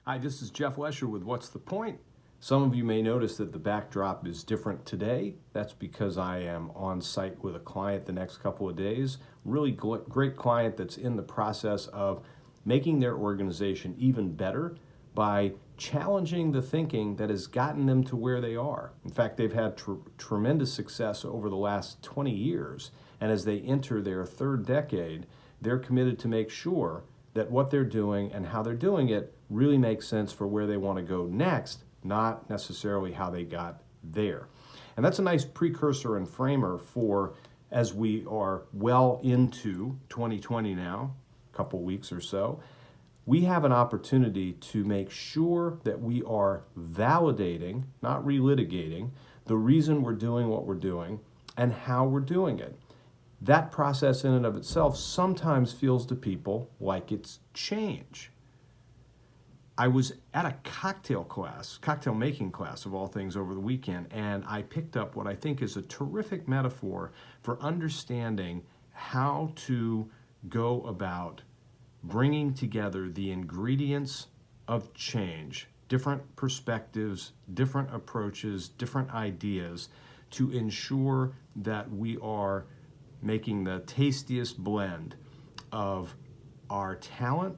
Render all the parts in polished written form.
Hi, this is Jeff Lesher with What's the Point? Some of you may notice that the backdrop is different today. That's because I am on site with a client the next couple of days. Really great client that's in the process of making their organization even better by challenging the thinking that has gotten them to where they are. In fact, they've had tremendous success over the last 20 years. And as they enter their third decade, they're committed to make sure that what they're doing and how they're doing it really makes sense for where they want to go next, not necessarily how they got there. And that's a nice precursor and framer for, as we are well into 2020 now, a couple weeks or so, we have an opportunity to make sure that we are validating, not relitigating, the reason we're doing what we're doing and how we're doing it. That process in and of itself sometimes feels to people like it's change. I was at a cocktail making class of all things over the weekend, and I picked up what I think is a terrific metaphor for understanding how to go about bringing together the ingredients of change, different perspectives, different approaches, different ideas to ensure that we are making the tastiest blend of our talent,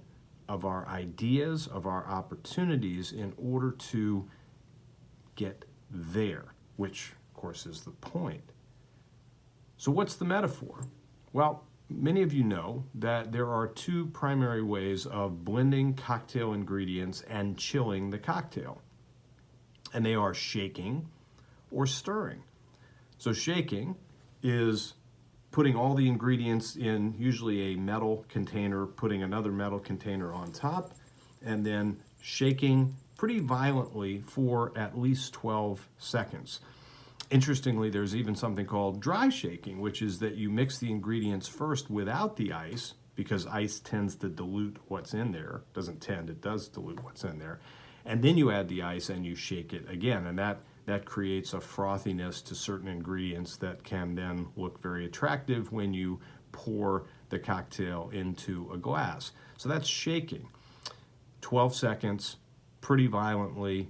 of our ideas, of our opportunities in order to get there, which of course is the point. So what's the metaphor? Well, many of you know that there are two primary ways of blending cocktail ingredients and chilling the cocktail. And they are shaking or stirring. So shaking is putting all the ingredients in usually a metal container, putting another metal container on top, and then shaking pretty violently for at least 12 seconds. Interestingly, there's even something called dry shaking, which is that you mix the ingredients first without the ice, because ice tends to dilute what's in there. Doesn't tend, it does dilute what's in there. And then you add the ice and you shake it again, and that creates a frothiness to certain ingredients that can then look very attractive when you pour the cocktail into a glass. So that's shaking. 12 seconds, pretty violently,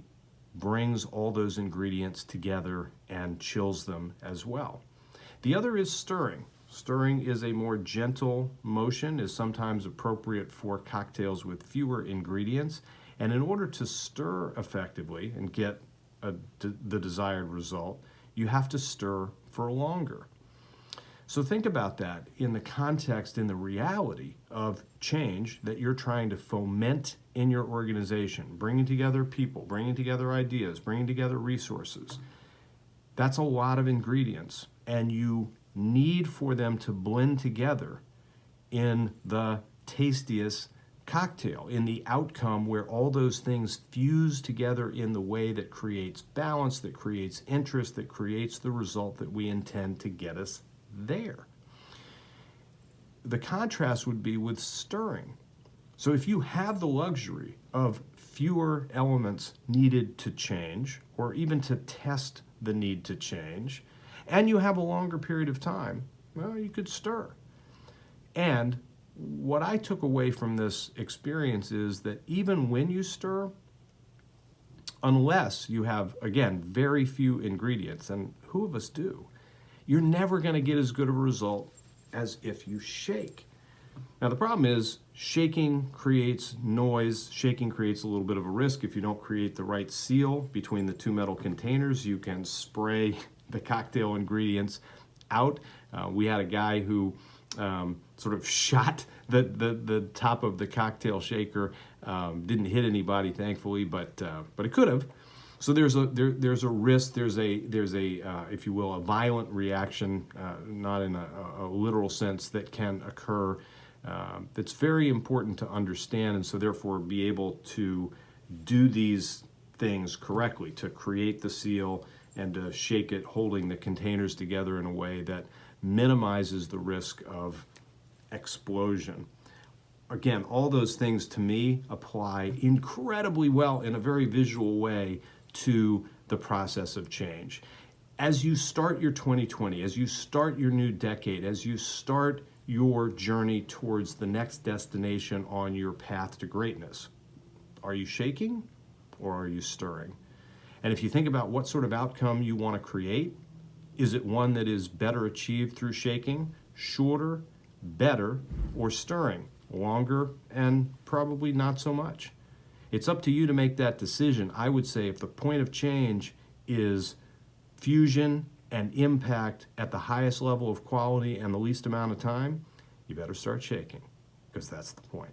brings all those ingredients together and chills them as well. The other is stirring. Stirring is a more gentle motion, is sometimes appropriate for cocktails with fewer ingredients. And in order to stir effectively and get the desired result, you have to stir for longer. So think about that in the context, in the reality of change that you're trying to foment in your organization, bringing together people, bringing together ideas, bringing together resources. That's a lot of ingredients, and you need for them to blend together in the tastiest cocktail, in the outcome where all those things fuse together in the way that creates balance, that creates interest, that creates the result that we intend to get us there. The contrast would be with stirring. So if you have the luxury of fewer elements needed to change, or even to test the need to change, and you have a longer period of time, well, you could stir. And what I took away from this experience is that even when you stir, unless you have, again, very few ingredients, and who of us do, you're never going to get as good a result as if you shake. Now the problem is shaking creates noise, shaking creates a little bit of a risk. If you don't create the right seal between the two metal containers, you can spray the cocktail ingredients out. We had a guy who sort of shot the top of the cocktail shaker. Didn't hit anybody, thankfully, but it could have. So there's a risk. There's a if you will, a violent reaction, not in a literal sense, that can occur. That's very important to understand, and so therefore be able to do these things correctly, to create the seal and to shake it, holding the containers together in a way that minimizes the risk of explosion. Again, all those things to me apply incredibly well in a very visual way to the process of change. As you start your 2020, as you start your new decade, as you start your journey towards the next destination on your path to greatness, Are you shaking or are you stirring? And if you think about what sort of outcome you want to create, is it one that is better achieved through shaking, shorter, better, or stirring, longer, and probably not so much? It's up to you to make that decision. I would say if the point of change is fusion and impact at the highest level of quality and the least amount of time, you better start shaking, because that's the point.